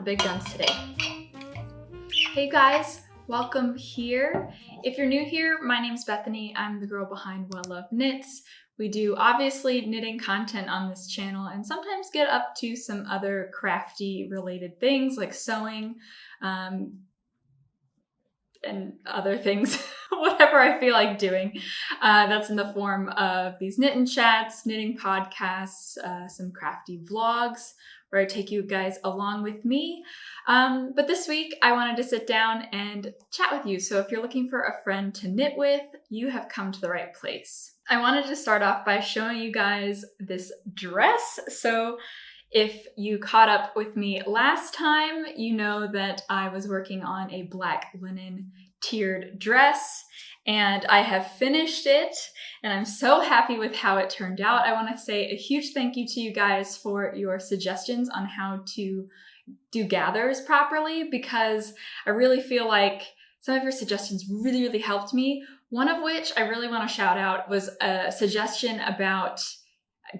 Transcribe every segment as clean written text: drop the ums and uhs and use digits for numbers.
big guns today. Hey guys, welcome here. If you're new here, my name's Bethany. I'm the girl behind Well Love Knits. We do obviously knitting content on this channel and sometimes get up to some other crafty related things like sewing and other things, whatever I feel like doing. That's in the form of these knitting chats, knitting podcasts, some crafty vlogs where I take you guys along with me. But this week I wanted to sit down and chat with you. So if you're looking for a friend to knit with, you have come to the right place. I wanted to start off by showing you guys this dress. So if you caught up with me last time, you know that I was working on a black linen tiered dress and I have finished it and I'm so happy with how it turned out. I want to say a huge thank you to you guys for your suggestions on how to do gathers properly, because I really feel like some of your suggestions really helped me. One of which I really want to shout out was a suggestion about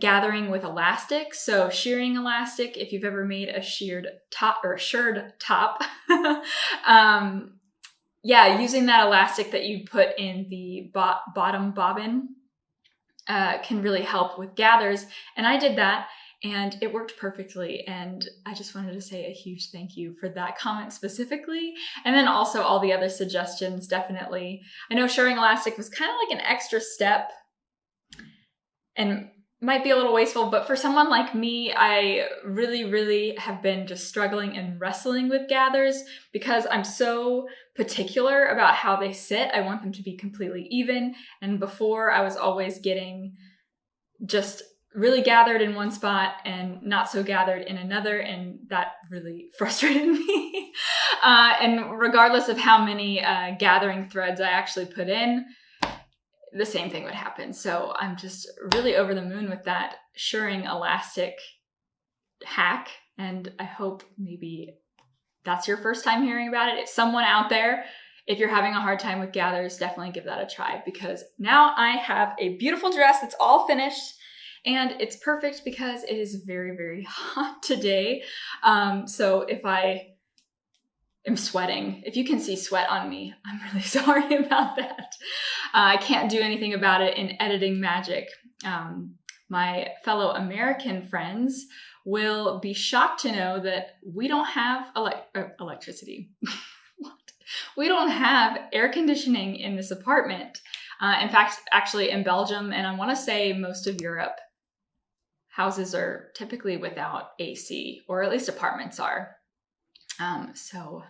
gathering with elastic. So shearing elastic, if you've ever made a sheared top or shirred top, yeah, using that elastic that you put in the bottom bobbin can really help with gathers. And I did that and it worked perfectly. And I just wanted to say a huge thank you for that comment specifically. And then also all the other suggestions, definitely. I know shirring elastic was kind of like an extra step and might be a little wasteful, but for someone like me, I really have been just struggling and wrestling with gathers because I'm so particular about how they sit. I want them to be completely even. And before I was always getting just really gathered in one spot and not so gathered in another. And that really frustrated me. And regardless of how many gathering threads I actually put in, the same thing would happen. So I'm just really over the moon with that shirring elastic hack. And I hope maybe that's your first time hearing about it. If someone out there, if you're having a hard time with gathers, definitely give that a try, because now I have a beautiful dress that's all finished and it's perfect because it is very hot today. So if I am sweating, if you can see sweat on me, I'm really sorry about that. I can't do anything about it in editing magic. My fellow American friends will be shocked to know that we don't have electricity. We don't have air conditioning in this apartment. In fact, actually in Belgium, and I want to say most of Europe, houses are typically without AC, or at least apartments are. So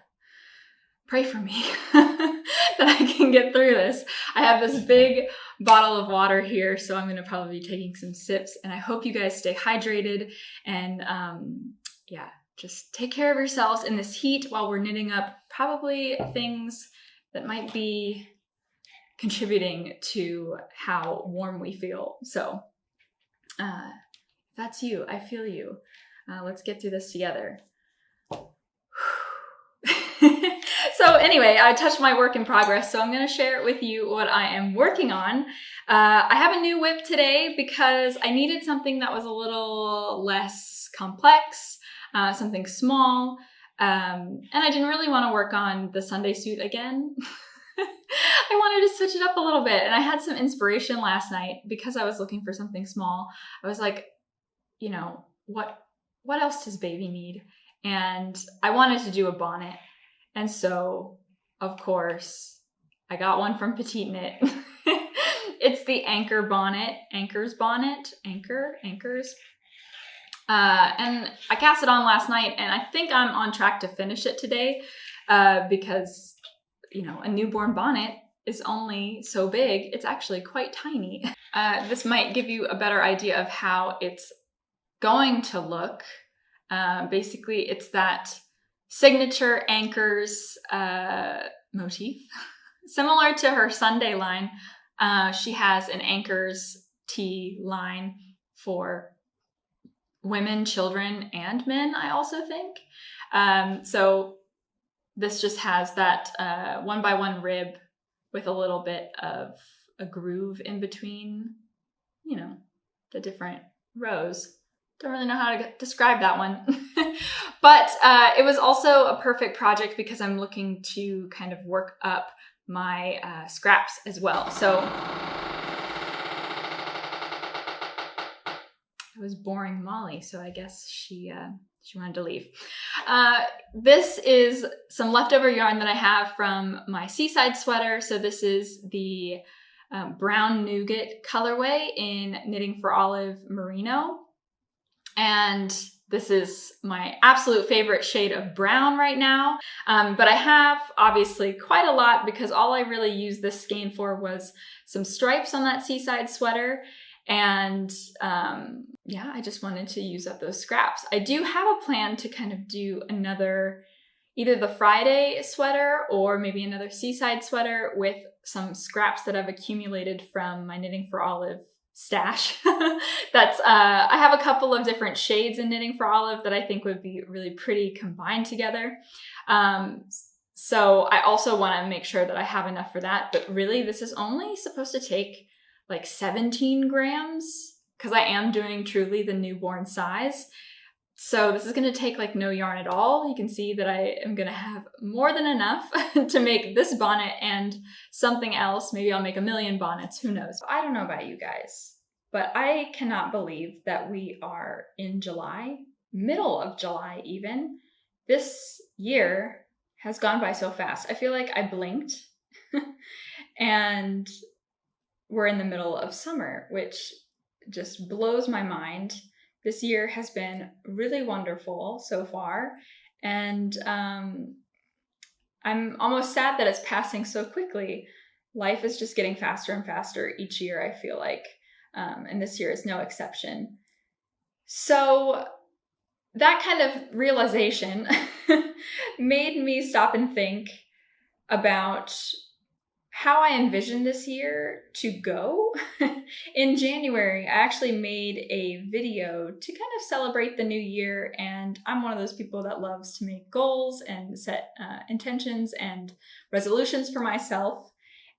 pray for me that I can get through this. I have this big bottle of water here, so I'm going to probably be taking some sips, and I hope you guys stay hydrated and yeah, just take care of yourselves in this heat while we're knitting up probably things that might be contributing to how warm we feel. So that's you. I feel you. Let's get through this together. So anyway, I touched my work in progress, so I'm going to share it with you what I am working on. I have a new whip today because I needed something that was a little less complex, something small, and I didn't really want to work on the Sunday suit again. I wanted to switch it up a little bit, and I had some inspiration last night because I was looking for something small. I was like, you know, what else does baby need? And I wanted to do a bonnet. And so, of course, I got one from Petite Knit. It's the Anchor bonnet, Anchors bonnet, Anchors. And I cast it on last night, and I think I'm on track to finish it today because, you know, a newborn bonnet is only so big. It's actually quite tiny. This might give you a better idea of how it's going to look. Basically, it's that signature Anchors motif. Similar to her Sunday line, she has an Anchors tee line for women, children, and men, I also think. So this just has that 1x1 rib with a little bit of a groove in between, you know, the different rows. Don't really know how to describe that one. But it was also a perfect project because I'm looking to kind of work up my scraps as well. So I was boring Molly, so I guess she wanted to leave. This is some leftover yarn that I have from my seaside sweater. So this is the brown nougat colorway in Knitting for Olive Merino. And this is my absolute favorite shade of brown right now. But I have obviously quite a lot because all I really used this skein for was some stripes on that seaside sweater. And yeah, I just wanted to use up those scraps. I do have a plan to kind of do another, either the Friday sweater or maybe another seaside sweater with some scraps that I've accumulated from my Knitting for Olive stash. That's I have a couple of different shades in Knitting for Olive that I think would be really pretty combined together. So I also want to make sure that I have enough for that. But really, this is only supposed to take like 17 grams because I am doing truly the newborn size. So this is going to take like no yarn at all. You can see that I am going to have more than enough to make this bonnet and something else. Maybe I'll make a million bonnets, who knows? I don't know about you guys, but I cannot believe that we are in July, middle of July even. This year has gone by so fast. I feel like I blinked and we're in the middle of summer, which just blows my mind. This year has been really wonderful so far, and I'm almost sad that it's passing so quickly. Life is just getting faster and faster each year, I feel like, and this year is no exception. So that kind of realization made me stop and think about how I envisioned this year to go. In January, I actually made a video to kind of celebrate the new year, and I'm one of those people that loves to make goals and set intentions and resolutions for myself.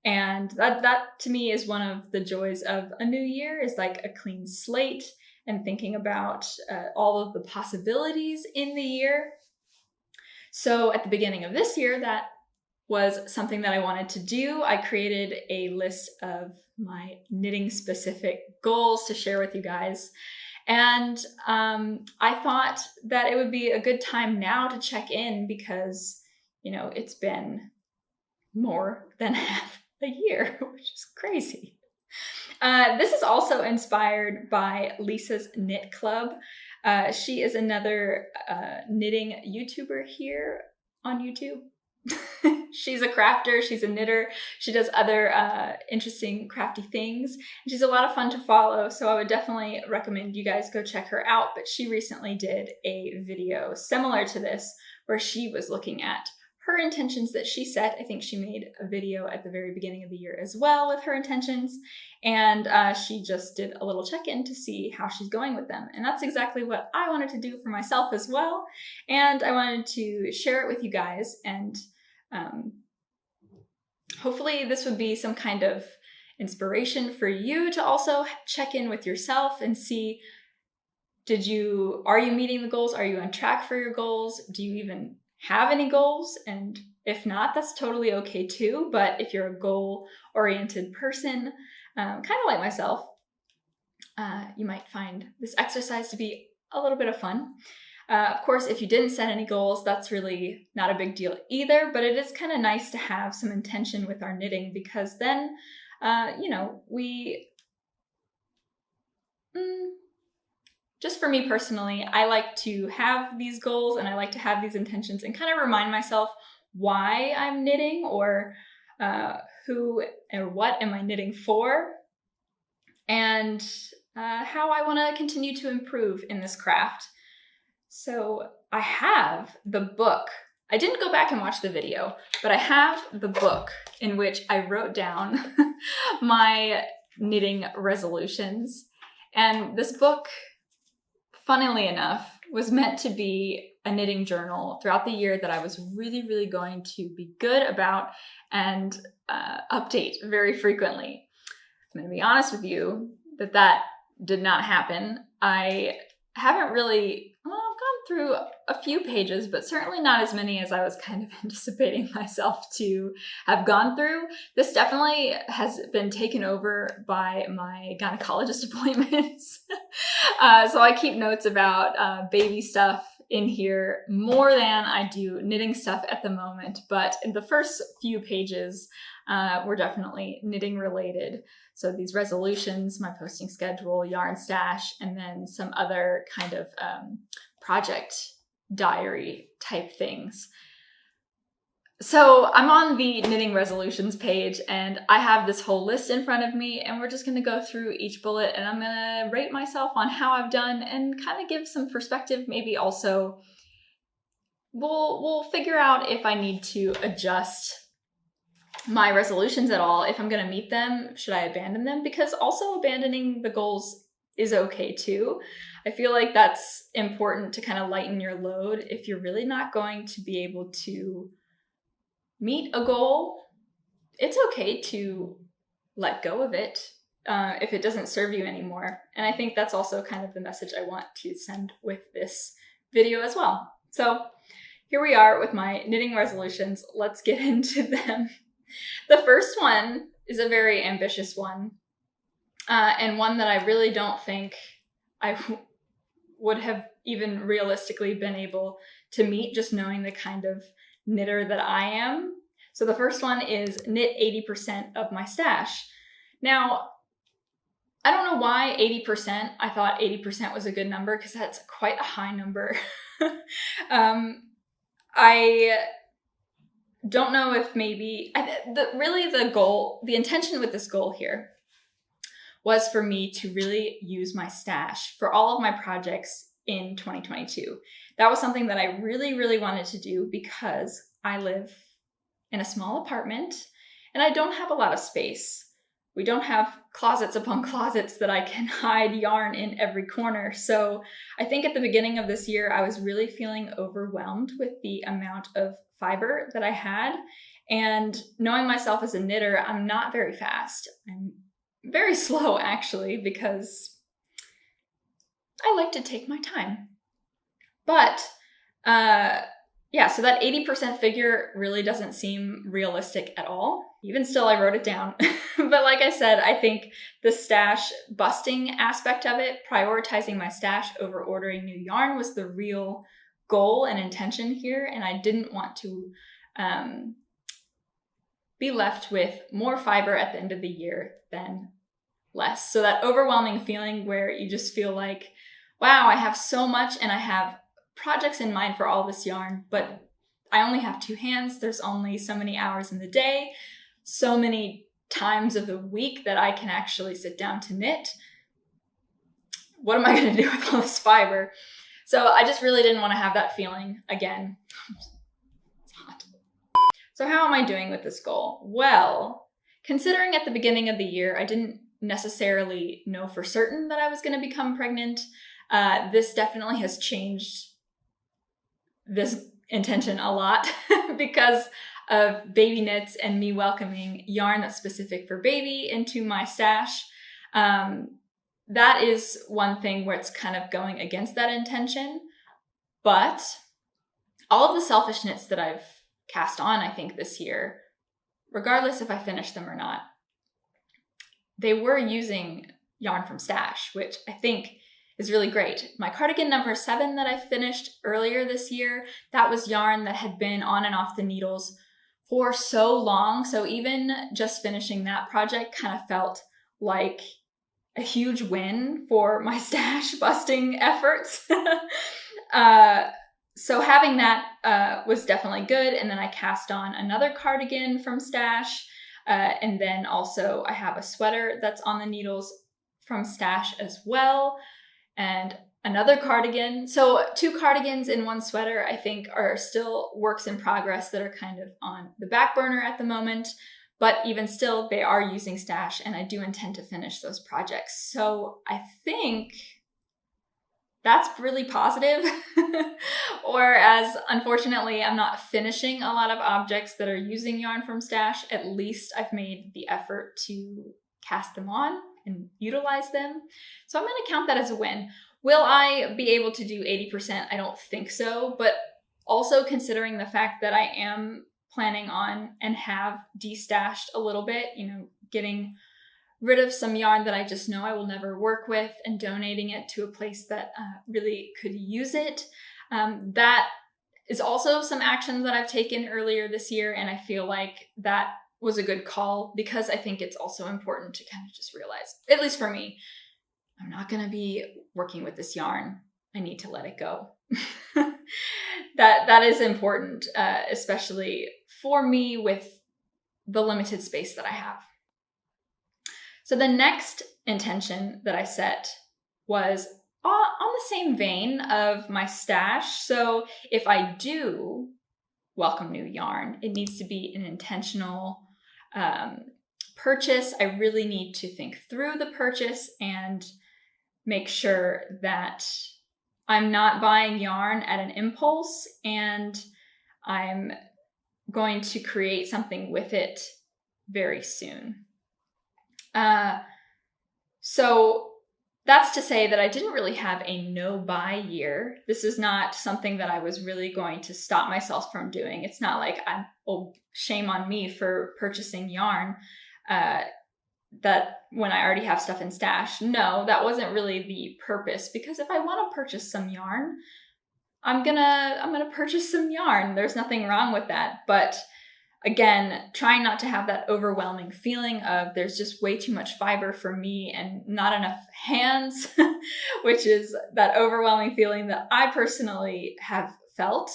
And that to me is one of the joys of a new year, is like a clean slate and thinking about all of the possibilities in the year. So at the beginning of this year, that was something that I wanted to do. I created a list of my knitting specific goals to share with you guys. And I thought that it would be a good time now to check in because, you know, it's been more than half a year, which is crazy. This is also inspired by Lisa's Knit Club. She is another knitting YouTuber here on YouTube. She's a crafter, she's a knitter, she does other interesting crafty things. She's a lot of fun to follow, so I would definitely recommend you guys go check her out. But she recently did a video similar to this where she was looking at her intentions that she set. I think she made a video at the very beginning of the year as well with her intentions, and she just did a little check-in to see how she's going with them. And that's exactly what I wanted to do for myself as well, and I wanted to share it with you guys. And hopefully this would be some kind of inspiration for you to also check in with yourself and see, are you meeting the goals? Are you on track for your goals? Do you even have any goals? And if not, that's totally okay too. But if you're a goal-oriented person, kind of like myself, you might find this exercise to be a little bit of fun. Of course, if you didn't set any goals, that's really not a big deal either, but it is kind of nice to have some intention with our knitting, because then, just for me personally, I like to have these goals and I like to have these intentions and kind of remind myself why I'm knitting, or who or what am I knitting for, and how I want to continue to improve in this craft. So I have the book. I didn't go back and watch the video, but I have the book in which I wrote down my knitting resolutions. And this book, funnily enough, was meant to be a knitting journal throughout the year that I was really, really going to be good about and update very frequently. I'm going to be honest with you that did not happen. I haven't really, I've gone through a few pages, but certainly not as many as I was kind of anticipating myself to have gone through. This definitely has been taken over by my gynecologist appointments. So I keep notes about baby stuff in here more than I do knitting stuff at the moment. But in the first few pages were definitely knitting related. So these resolutions, my posting schedule, yarn stash, and then some other kind of project diary type things. So I'm on the knitting resolutions page and I have this whole list in front of me, and we're just going to go through each bullet and I'm going to rate myself on how I've done and kind of give some perspective. Maybe also we'll figure out if I need to adjust my resolutions at all. If I'm going to meet them, should I abandon them? Because also abandoning the goals is okay too. I feel like that's important to kind of lighten your load. If you're really not going to be able to meet a goal, it's okay to let go of it if it doesn't serve you anymore. And I think that's also kind of the message I want to send with this video as well. So here we are with my knitting resolutions. Let's get into them. The first one is a very ambitious one, and one that I really don't think I would have even realistically been able to meet, just knowing the kind of knitter that I am. So the first one is knit 80% of my stash. Now, I don't know why 80%. I thought 80% was a good number because that's quite a high number. I don't know if maybe, the intention with this goal here was for me to really use my stash for all of my projects in 2022. That was something that I really, really wanted to do because I live in a small apartment and I don't have a lot of space. We don't have closets upon closets that I can hide yarn in every corner. So I think at the beginning of this year, I was really feeling overwhelmed with the amount of fiber that I had. And knowing myself as a knitter, I'm not very fast. I'm very slow actually, because I like to take my time. But yeah, so that 80% figure really doesn't seem realistic at all. Even still, I wrote it down. But like I said, I think the stash busting aspect of it, prioritizing my stash over ordering new yarn, was the real goal and intention here. And I didn't want to be left with more fiber at the end of the year than less. So that overwhelming feeling where you just feel like, wow, I have so much and I have projects in mind for all this yarn, but I only have two hands. There's only so many hours in the day, so many times of the week that I can actually sit down to knit. What am I going to do with all this fiber? So I just really didn't want to have that feeling again. It's hot. So how am I doing with this goal? Well, considering at the beginning of the year, I didn't necessarily know for certain that I was going to become pregnant. This definitely has changed this intention a lot because of baby knits and me welcoming yarn that's specific for baby into my stash. That is one thing where it's kind of going against that intention. But all of the selfish knits that I've cast on, I think this year, regardless if I finish them or not, they were using yarn from stash, which I think is really great. My cardigan number 7 that I finished earlier this year, that was yarn that had been on and off the needles for so long. So even just finishing that project kind of felt like a huge win for my stash busting efforts. So having that was definitely good. And then I cast on another cardigan from stash. And then also I have a sweater that's on the needles from stash as well. And another cardigan. So 2 cardigans in 1 sweater, I think, are still works in progress that are kind of on the back burner at the moment. But even still, they are using stash, and I do intend to finish those projects. So I think that's really positive. Whereas, unfortunately, I'm not finishing a lot of objects that are using yarn from stash. At least I've made the effort to cast them on and utilize them. So I'm going to count that as a win. Will I be able to do 80%? I don't think so, but also considering the fact that I am planning on and have destashed a little bit, getting rid of some yarn that I just know I will never work with and donating it to a place that really could use it. That is also some actions that I've taken earlier this year, and I feel like that was a good call because I think it's also important to kind of just realize, at least for me, I'm not going to be working with this yarn. I need to let it go. That is important, especially for me with the limited space that I have. So the next intention that I set was on the same vein of my stash. So if I do welcome new yarn, it needs to be an intentional purchase. I really need to think through the purchase and make sure that I'm not buying yarn at an impulse and I'm going to create something with it very soon. So that's to say that I didn't really have a no-buy year. This is not something that I was really going to stop myself from doing. It's not like shame on me for purchasing yarn that when I already have stuff in stash. No, that wasn't really the purpose, because if I want to purchase some yarn, I'm gonna purchase some yarn. There's nothing wrong with that. But again, trying not to have that overwhelming feeling of there's just way too much fiber for me and not enough hands, which is that overwhelming feeling that I personally have felt.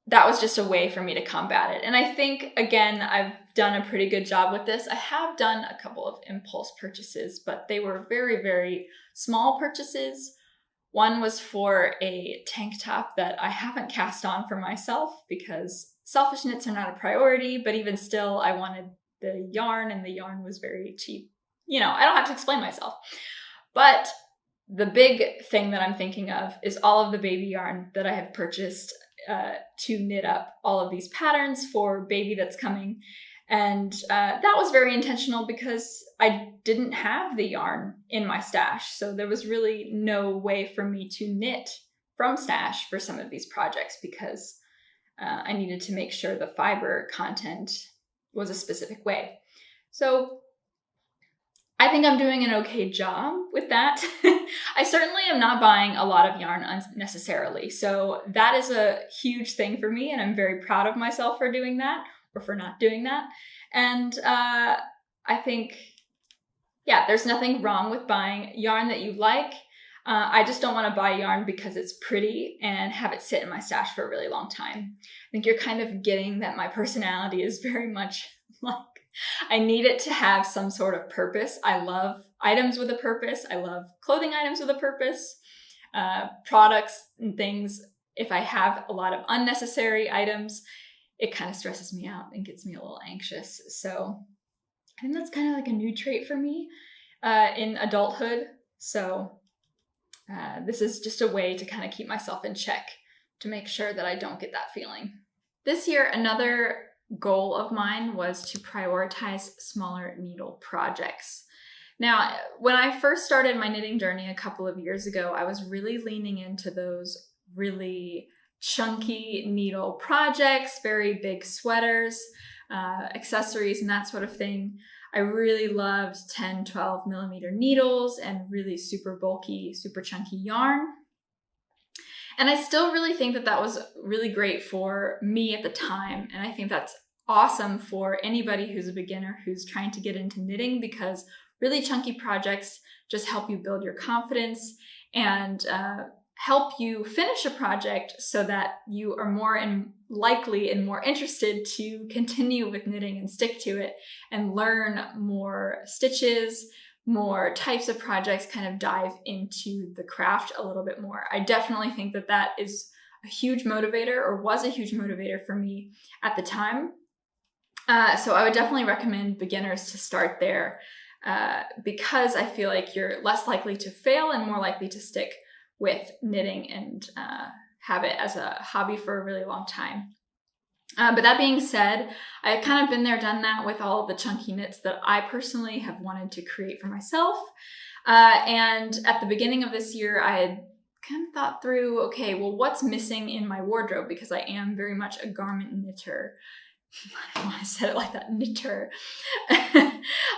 That was just a way for me to combat it. And I think, again, I've done a pretty good job with this. I have done a couple of impulse purchases, but they were very, very small purchases. One was for a tank top that I haven't cast on for myself because selfish knits are not a priority, but even still, I wanted the yarn and the yarn was very cheap. I don't have to explain myself. But the big thing that I'm thinking of is all of the baby yarn that I have purchased to knit up all of these patterns for baby that's coming. And that was very intentional because I didn't have the yarn in my stash. So there was really no way for me to knit from stash for some of these projects because I needed to make sure the fiber content was a specific way. So I think I'm doing an okay job with that. I certainly am not buying a lot of yarn unnecessarily. So that is a huge thing for me. And I'm very proud of myself for doing that or for not doing that. And I think, there's nothing wrong with buying yarn that you like. I just don't want to buy yarn because it's pretty and have it sit in my stash for a really long time. I think you're kind of getting that my personality is very much like, I need it to have some sort of purpose. I love items with a purpose. I love clothing items with a purpose, products and things. If I have a lot of unnecessary items, it kind of stresses me out and gets me a little anxious. So I think that's kind of like a new trait for me in adulthood. So this is just a way to kind of keep myself in check to make sure that I don't get that feeling. This year, another goal of mine was to prioritize smaller needle projects. Now, when I first started my knitting journey a couple of years ago, I was really leaning into those really chunky needle projects, very big sweaters, accessories, and that sort of thing. I really loved 10, 12 millimeter needles and really super bulky, super chunky yarn. And I still really think that that was really great for me at the time. And I think that's awesome for anybody who's a beginner who's trying to get into knitting, because really chunky projects just help you build your confidence and help you finish a project so that you are more likely and more interested to continue with knitting and stick to it and learn more stitches, more types of projects, kind of dive into the craft a little bit more. I definitely think that that is a huge motivator, or was a huge motivator for me at the time. So I would definitely recommend beginners to start there because I feel like you're less likely to fail and more likely to stick with knitting and have it as a hobby for a really long time. But that being said, I've kind of been there, done that with all of the chunky knits that I personally have wanted to create for myself. And at the beginning of this year, I had kind of thought through, okay, well, what's missing in my wardrobe? Because I am very much a garment knitter. I don't know why I said it like that, knitter.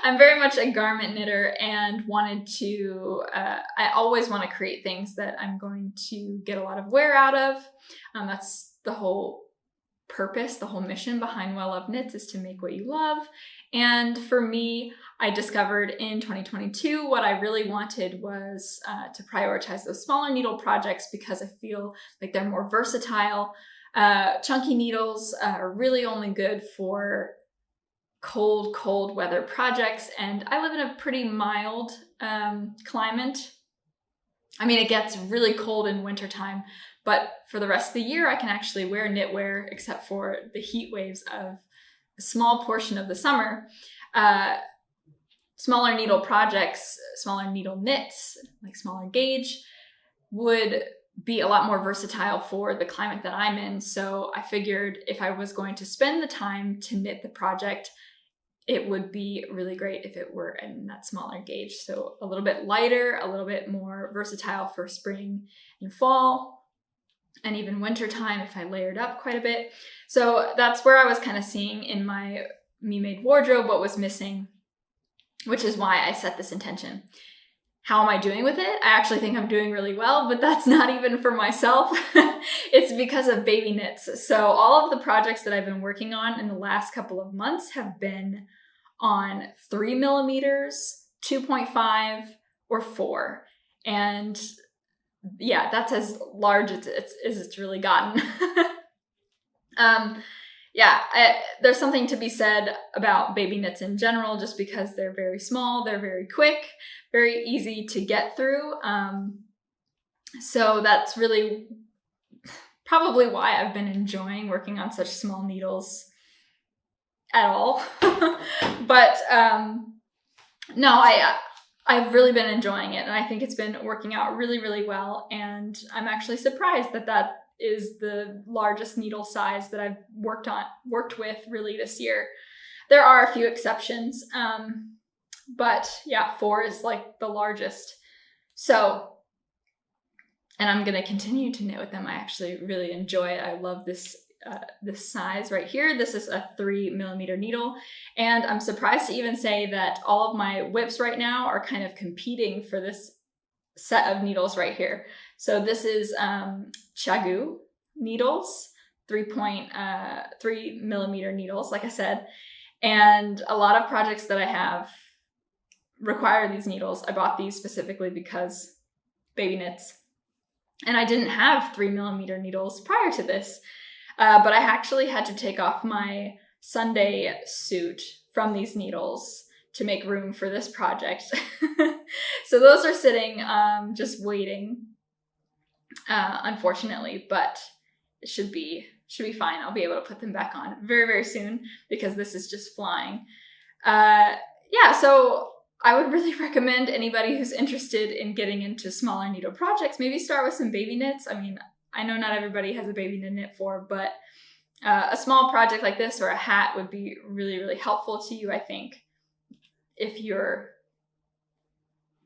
I'm very much a garment knitter and wanted to, I always want to create things that I'm going to get a lot of wear out of. That's the whole purpose, the whole mission behind Well Loved Knits, is to make what you love. And for me, I discovered in 2022 what I really wanted was to prioritize those smaller needle projects, because I feel like they're more versatile. Chunky needles are really only good for cold weather projects, and I live in a pretty mild climate. I mean, it gets really cold in wintertime, but for the rest of the year, I can actually wear knitwear, except for the heat waves of a small portion of the summer. Smaller needle projects, smaller needle knits, like smaller gauge, would be a lot more versatile for the climate that I'm in. So I figured if I was going to spend the time to knit the project, it would be really great if it were in that smaller gauge. So a little bit lighter, a little bit more versatile for spring and fall, and even winter time if I layered up quite a bit. So that's where I was kind of seeing in my me-made wardrobe what was missing, which is why I set this intention. How am I doing with it? I actually think I'm doing really well, but that's not even for myself. It's because of baby knits. So all of the projects that I've been working on in the last couple of months have been on 3 millimeters, 2.5, or 4. And yeah, that's as large as it's really gotten. There's something to be said about baby knits in general, just because they're very small, they're very quick, very easy to get through. So that's really probably why I've been enjoying working on such small needles at all. But no, I've really been enjoying it, and I think it's been working out really, really well. And I'm actually surprised that is the largest needle size that I've worked with really this year. There are a few exceptions, but yeah, 4 is like the largest. So, and I'm going to continue to knit with them. I actually really enjoy it. I love this size right here. This is a 3 millimeter needle, and I'm surprised to even say that all of my whips right now are kind of competing for this set of needles right here. So this is Chagu needles, 3 millimeter needles, like I said. And a lot of projects that I have require these needles. I bought these specifically because baby knits. And I didn't have 3 millimeter needles prior to this. But I actually had to take off my Sunday suit from these needles to make room for this project. So those are sitting, just waiting, unfortunately, but it should be fine. I'll be able to put them back on very, very soon, because this is just flying. So I would really recommend anybody who's interested in getting into smaller needle projects, maybe start with some baby knits. I mean, I know not everybody has a baby to knit for, but a small project like this or a hat would be really, really helpful to you, I think, if you're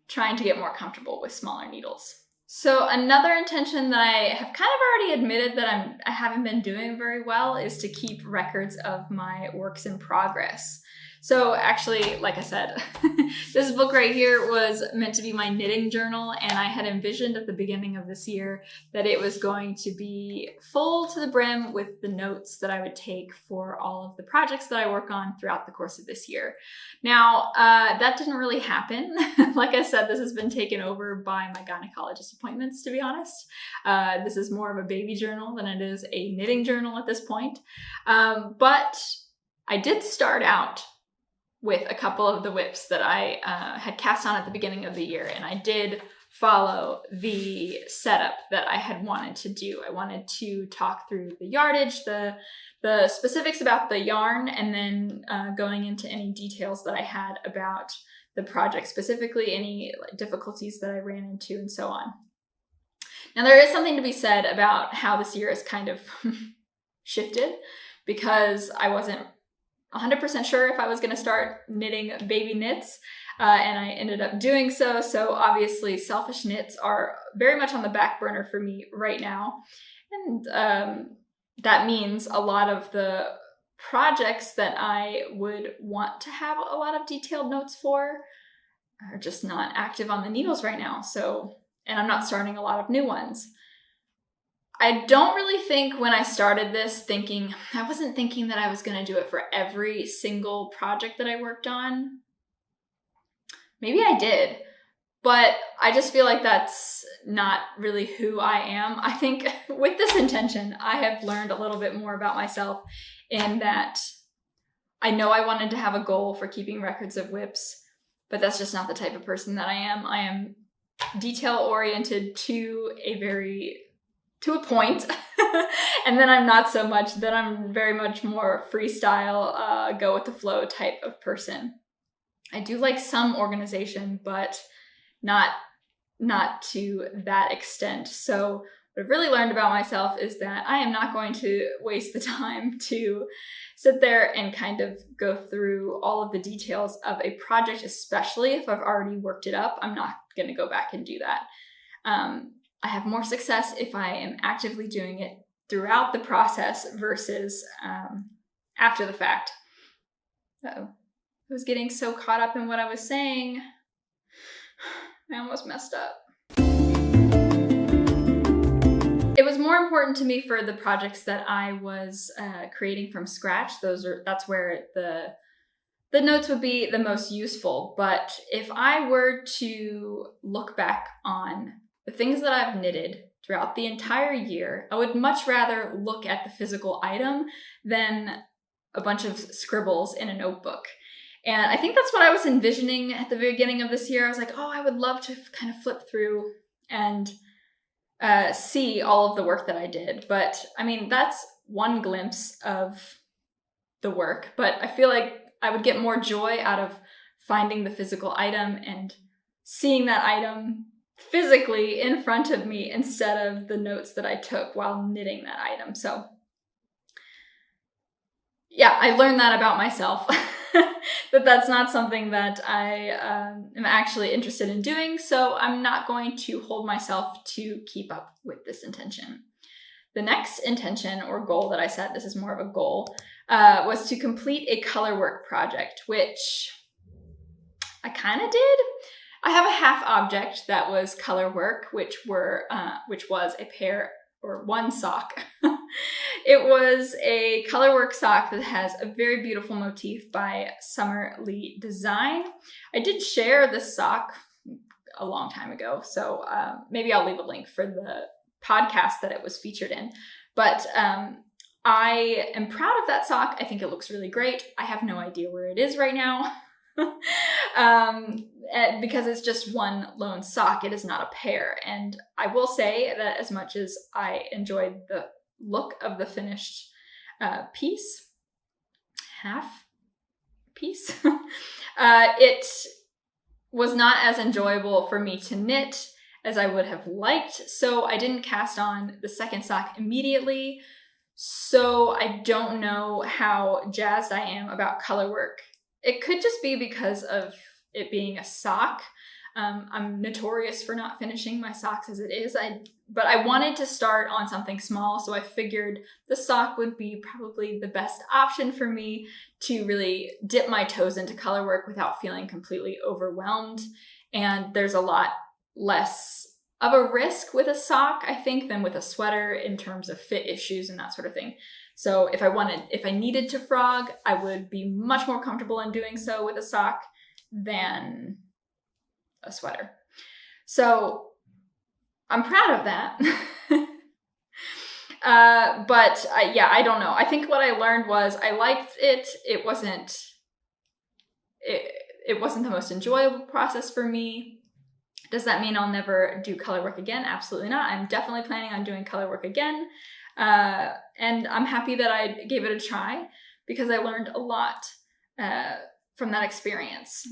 trying to get more comfortable with smaller needles. So another intention that I have kind of already admitted that I haven't been doing very well is to keep records of my works in progress. So actually, like I said, this book right here was meant to be my knitting journal, and I had envisioned at the beginning of this year that it was going to be full to the brim with the notes that I would take for all of the projects that I work on throughout the course of this year. Now, that didn't really happen. Like I said, this has been taken over by my gynecologist appointments, to be honest. This is more of a baby journal than it is a knitting journal at this point. But I did start out with a couple of the whips that I had cast on at the beginning of the year, and I did follow the setup that I had wanted to do. I wanted to talk through the yardage, the specifics about the yarn, and then going into any details that I had about the project specifically, any difficulties that I ran into, and so on. Now, there is something to be said about how this year has kind of shifted, because I wasn't 100% sure if I was going to start knitting baby knits, and I ended up doing so. So obviously selfish knits are very much on the back burner for me right now. And that means a lot of the projects that I would want to have a lot of detailed notes for are just not active on the needles right now. So, and I'm not starting a lot of new ones. I don't really think when I started this I wasn't thinking that I was going to do it for every single project that I worked on. Maybe I did, but I just feel like that's not really who I am. I think with this intention, I have learned a little bit more about myself in that I know I wanted to have a goal for keeping records of WIPs, but that's just not the type of person that I am. I am detail oriented to a point, and then I'm not so much. Then I'm very much more freestyle, go with the flow type of person. I do like some organization, but not to that extent. So what I've really learned about myself is that I am not going to waste the time to sit there and kind of go through all of the details of a project, especially if I've already worked it up. I'm not going to go back and do that. I have more success if I am actively doing it throughout the process versus after the fact. Uh-oh. I was getting so caught up in what I was saying. I almost messed up. It was more important to me for the projects that I was creating from scratch. That's where the notes would be the most useful. But if I were to look back on the things that I've knitted throughout the entire year, I would much rather look at the physical item than a bunch of scribbles in a notebook. And I think that's what I was envisioning at the beginning of this year. I was like, oh, I would love to kind of flip through and see all of the work that I did. But I mean, that's one glimpse of the work. But I feel like I would get more joy out of finding the physical item and seeing that item physically in front of me instead of the notes that I took while knitting that item. So yeah, I learned that about myself. That's not something that I am actually interested in doing, so I'm not going to hold myself to keep up with this intention. The next intention or goal that I set, this is more of a goal, was to complete a Colorwork project, which I kind of did. I have a half object that was Colorwork, which was a pair or one sock. It was a Colorwork sock that has a very beautiful motif by Summer Lee Design. I did share this sock a long time ago, so maybe I'll leave a link for the podcast that it was featured in. But I am proud of that sock. I think it looks really great. I have no idea where it is right now. Because it's just one lone sock, it is not a pair. And I will say that as much as I enjoyed the look of the finished half piece, it was not as enjoyable for me to knit as I would have liked. So I didn't cast on the second sock immediately. So I don't know how jazzed I am about Colorwork. It could just be because of it being a sock. I'm notorious for not finishing my socks as it is. But I wanted to start on something small, so I figured the sock would be probably the best option for me to really dip my toes into Colorwork without feeling completely overwhelmed. And there's a lot less of a risk with a sock, I think, than with a sweater in terms of fit issues and that sort of thing. So if I needed to frog, I would be much more comfortable in doing so with a sock than a sweater. So I'm proud of that. But I don't know. I think what I learned was I liked it. It wasn't the most enjoyable process for me. Does that mean I'll never do Colorwork again? Absolutely not. I'm definitely planning on doing Colorwork again. And I'm happy that I gave it a try because I learned a lot from that experience.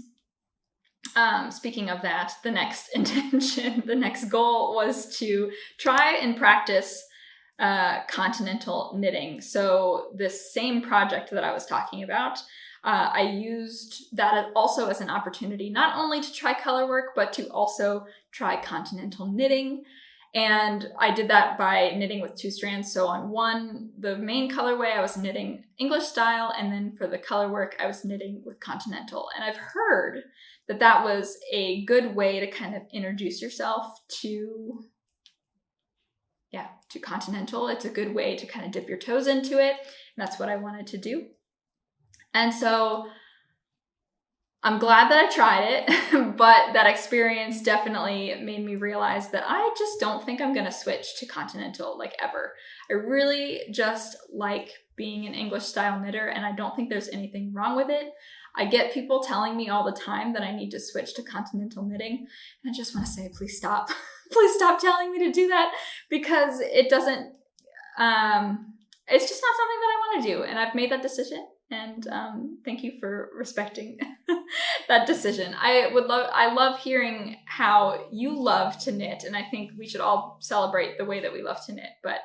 Speaking of that, the next intention, the next goal was to try and practice Continental knitting. So this same project that I was talking about, I used that also as an opportunity, not only to try Colorwork, but to also try Continental knitting. And I did that by knitting with 2 strands. So on one, the main colorway, I was knitting English style, and then for the Colorwork, I was knitting with Continental. And I've heard that that was a good way to kind of introduce yourself to Continental. It's a good way to kind of dip your toes into it. And that's what I wanted to do. And so I'm glad that I tried it, but that experience definitely made me realize that I just don't think I'm going to switch to Continental like ever. I really just like being an English style knitter, and I don't think there's anything wrong with it. I get people telling me all the time that I need to switch to Continental knitting, and I just want to say, please stop. Please stop telling me to do that, because it doesn't, it's just not something that I want to do, and I've made that decision. And thank you for respecting that decision. I love hearing how you love to knit, and I think we should all celebrate the way that we love to knit, but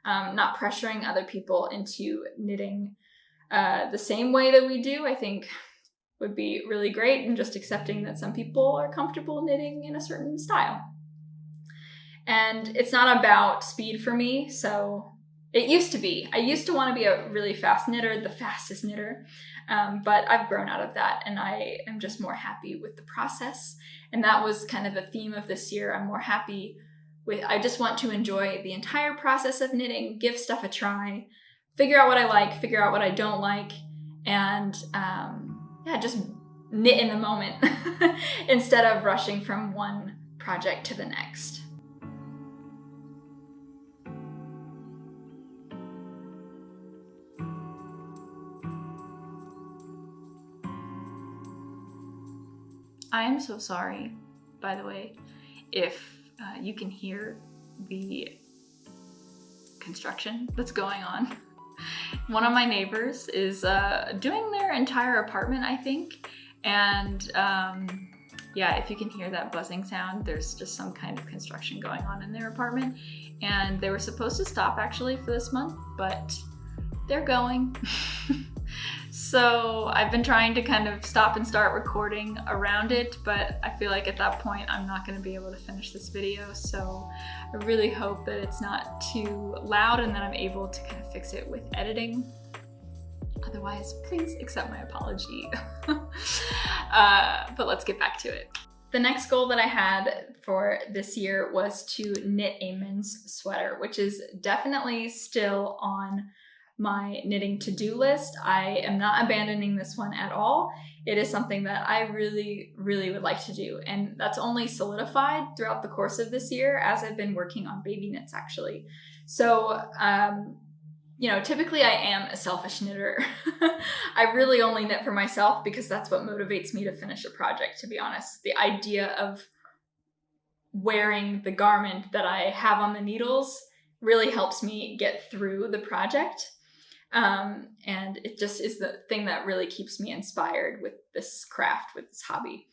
not pressuring other people into knitting the same way that we do, I think would be really great, and just accepting that some people are comfortable knitting in a certain style. And it's not about speed for me, so it used to be. I used to want to be a really fast knitter, the fastest knitter, but I've grown out of that, and I am just more happy with the process. And that was kind of the theme of this year. I'm more happy with, I just want to enjoy the entire process of knitting, give stuff a try, figure out what I like, figure out what I don't like, and just knit in the moment instead of rushing from one project to the next. I am so sorry, by the way, if you can hear the construction that's going on. One of my neighbors is doing their entire apartment, I think, and if you can hear that buzzing sound, there's just some kind of construction going on in their apartment, and they were supposed to stop actually for this month, but they're going. So I've been trying to kind of stop and start recording around it, but I feel like at that point I'm not going to be able to finish this video. So I really hope that it's not too loud and that I'm able to kind of fix it with editing. Otherwise, please accept my apology. But let's get back to it. The next goal that I had for this year was to knit a men's sweater, which is definitely still on my knitting to-do list. I am not abandoning this one at all. It is something that I really, really would like to do. And that's only solidified throughout the course of this year as I've been working on baby knits, actually. So, typically I am a selfish knitter. I really only knit for myself because that's what motivates me to finish a project, to be honest. The idea of wearing the garment that I have on the needles really helps me get through the project. And it just is the thing that really keeps me inspired with this craft, with this hobby.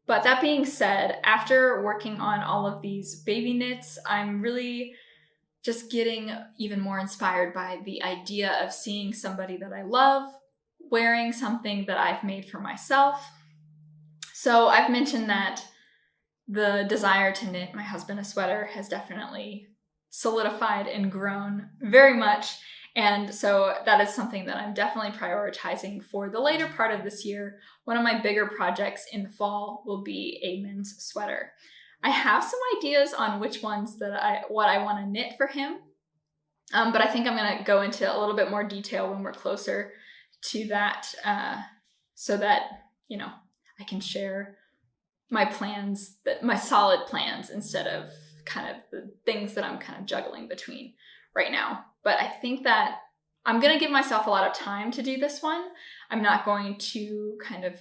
But that being said, after working on all of these baby knits, I'm really just getting even more inspired by the idea of seeing somebody that I love wearing something that I've made for myself. So I've mentioned that the desire to knit my husband a sweater has definitely solidified and grown very much. And so that is something that I'm definitely prioritizing for the later part of this year. One of my bigger projects in the fall will be a men's sweater. I have some ideas on which ones what I want to knit for him. But I think I'm going to go into a little bit more detail when we're closer to that, so that, I can share my plans, my solid plans, instead of kind of the things that I'm kind of juggling between right now. But I think that I'm going to give myself a lot of time to do this one. I'm not going to kind of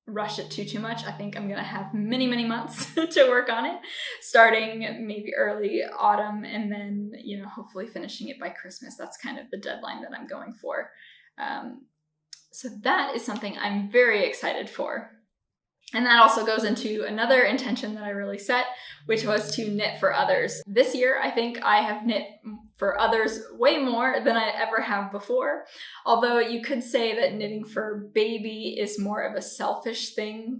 rush it too much. I think I'm going to have many, many months to work on it, starting maybe early autumn, and then, hopefully finishing it by Christmas. That's kind of the deadline that I'm going for. So that is something I'm very excited for. And that also goes into another intention that I really set, which was to knit for others. This year, I think I have knit for others way more than I ever have before. Although you could say that knitting for baby is more of a selfish thing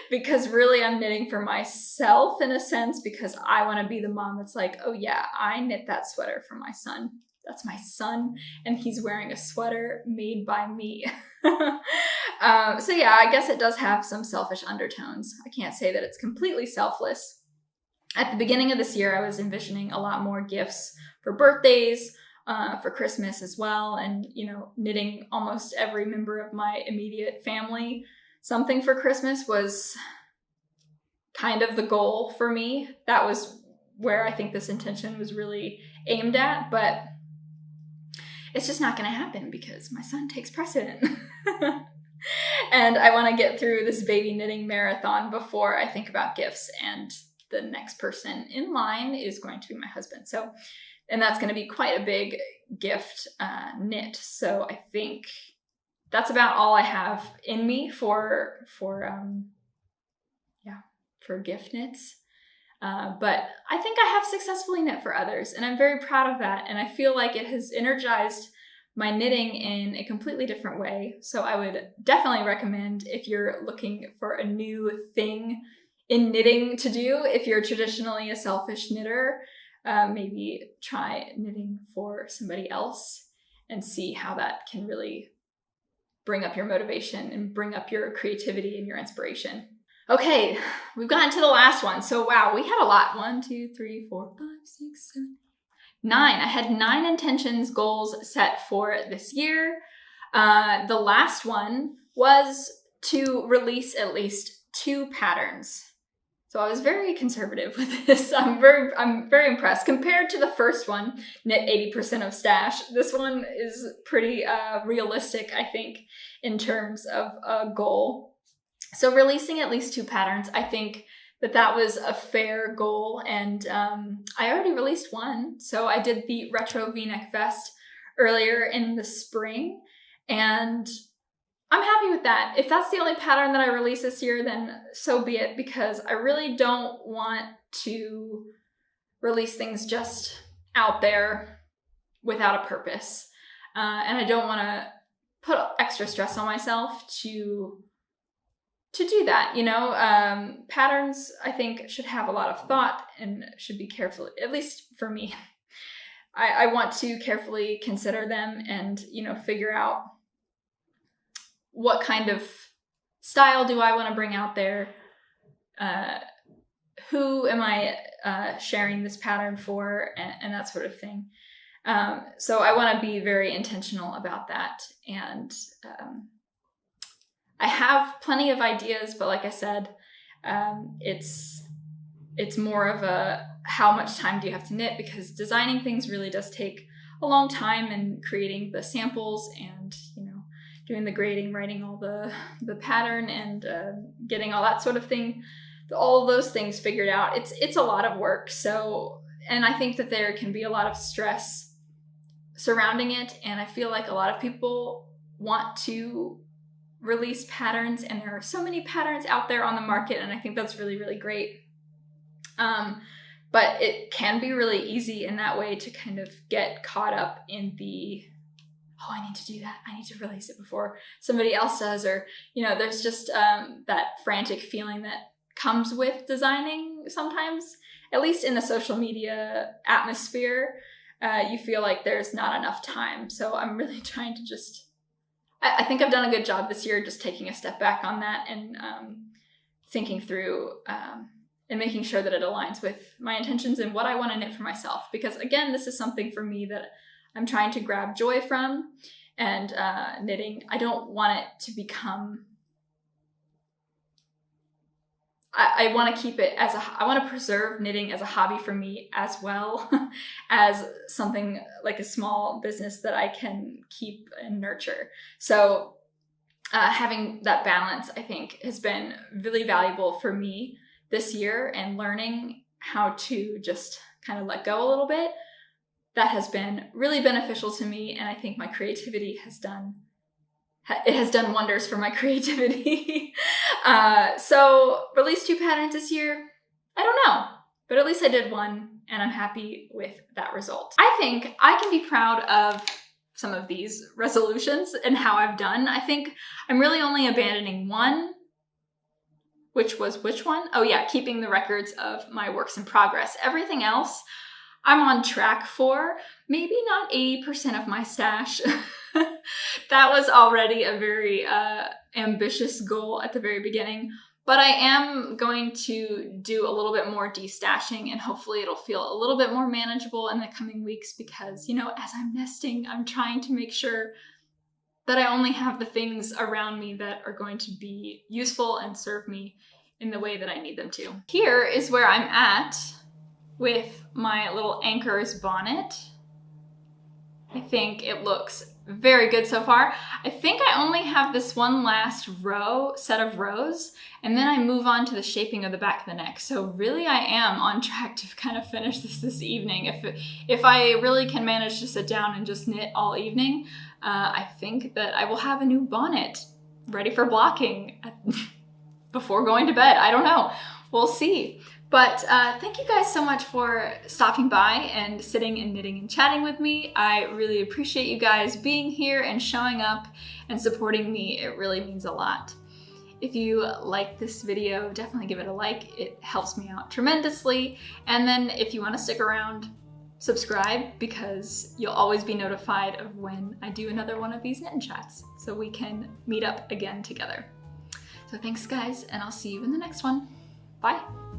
because really I'm knitting for myself in a sense, because I want to be the mom that's like, oh yeah, I knit that sweater for my son. That's my son, and he's wearing a sweater made by me. So yeah, I guess it does have some selfish undertones. I can't say that it's completely selfless. At the beginning of this year, I was envisioning a lot more gifts for birthdays, for Christmas as well, and, knitting almost every member of my immediate family something for Christmas was kind of the goal for me. That was where I think this intention was really aimed at, but it's just not going to happen because my son takes precedent. And I want to get through this baby knitting marathon before I think about gifts, and the next person in line is going to be my husband. And that's going to be quite a big gift knit. So I think that's about all I have in me for gift knits. But I think I have successfully knit for others, and I'm very proud of that. And I feel like it has energized my knitting in a completely different way. So I would definitely recommend, if you're looking for a new thing in knitting to do, if you're traditionally a selfish knitter, maybe try knitting for somebody else and see how that can really bring up your motivation and bring up your creativity and your inspiration. Okay, we've gotten to the last one. So wow, we had a lot. 1, 2, 3, 4, 5, 6, 7, 9. I had 9 intentions, goals set for this year. The last one was to release at least 2 patterns. So I was very conservative with this. I'm very impressed. Compared to the first one, knit 80% of stash, this one is pretty realistic, I think, in terms of a goal. So releasing at least 2 patterns, I think that was a fair goal, and I already released one. So I did the retro V-neck vest earlier in the spring, and I'm happy with that. If that's the only pattern that I release this year, then so be it, because I really don't want to release things just out there without a purpose. And I don't want to put extra stress on myself to do that, patterns, I think, should have a lot of thought and should be careful, at least for me. I want to carefully consider them and, figure out what kind of style do I want to bring out there? Who am I sharing this pattern for? And that sort of thing. So I want to be very intentional about that. And I have plenty of ideas, but like I said, it's more of a how much time do you have to knit, because designing things really does take a long time, and creating the samples and, doing the grading, writing all the pattern, and getting all that sort of thing, all of those things figured out. It's a lot of work. So, and I think that there can be a lot of stress surrounding it. And I feel like a lot of people want to release patterns, and there are so many patterns out there on the market, and I think that's really, really great. But it can be really easy in that way to kind of get caught up in the, oh, I need to do that, I need to release it before somebody else does, or, there's just that frantic feeling that comes with designing sometimes, at least in the social media atmosphere. You feel like there's not enough time. So I'm really trying to I think I've done a good job this year just taking a step back on that, and thinking through and making sure that it aligns with my intentions and what I want to knit for myself. Because again, this is something for me that I'm trying to grab joy from, and knitting, I don't want it to become, I want to keep it as I want to preserve knitting as a hobby for me, as well as something like a small business that I can keep and nurture. So having that balance, I think, has been really valuable for me this year, and learning how to just kind of let go a little bit. That has been really beneficial to me, and I think my creativity has done wonders for my creativity. So release 2 patterns this year? I don't know, but at least I did one, and I'm happy with that result. I think I can be proud of some of these resolutions and how I've done. I think I'm really only abandoning one, which was which one? Oh yeah, keeping the records of my works in progress. Everything else I'm on track for. Maybe not 80% of my stash. That was already a very ambitious goal at the very beginning, but I am going to do a little bit more destashing, and hopefully it'll feel a little bit more manageable in the coming weeks because, you know, as I'm nesting, I'm trying to make sure that I only have the things around me that are going to be useful and serve me in the way that I need them to. Here is where I'm at with my little Anchors bonnet. I think it looks very good so far. I think I only have this one last set of rows, and then I move on to the shaping of the back of the neck. So really I am on track to kind of finish this evening. If I really can manage to sit down and just knit all evening, I think that I will have a new bonnet ready for blocking before going to bed. I don't know. We'll see. But thank you guys so much for stopping by and sitting and knitting and chatting with me. I really appreciate you guys being here and showing up and supporting me. It really means a lot. If you like this video, definitely give it a like. It helps me out tremendously. And then if you want to stick around, subscribe, because you'll always be notified of when I do another one of these knit and chats, so we can meet up again together. So thanks guys, and I'll see you in the next one. Bye.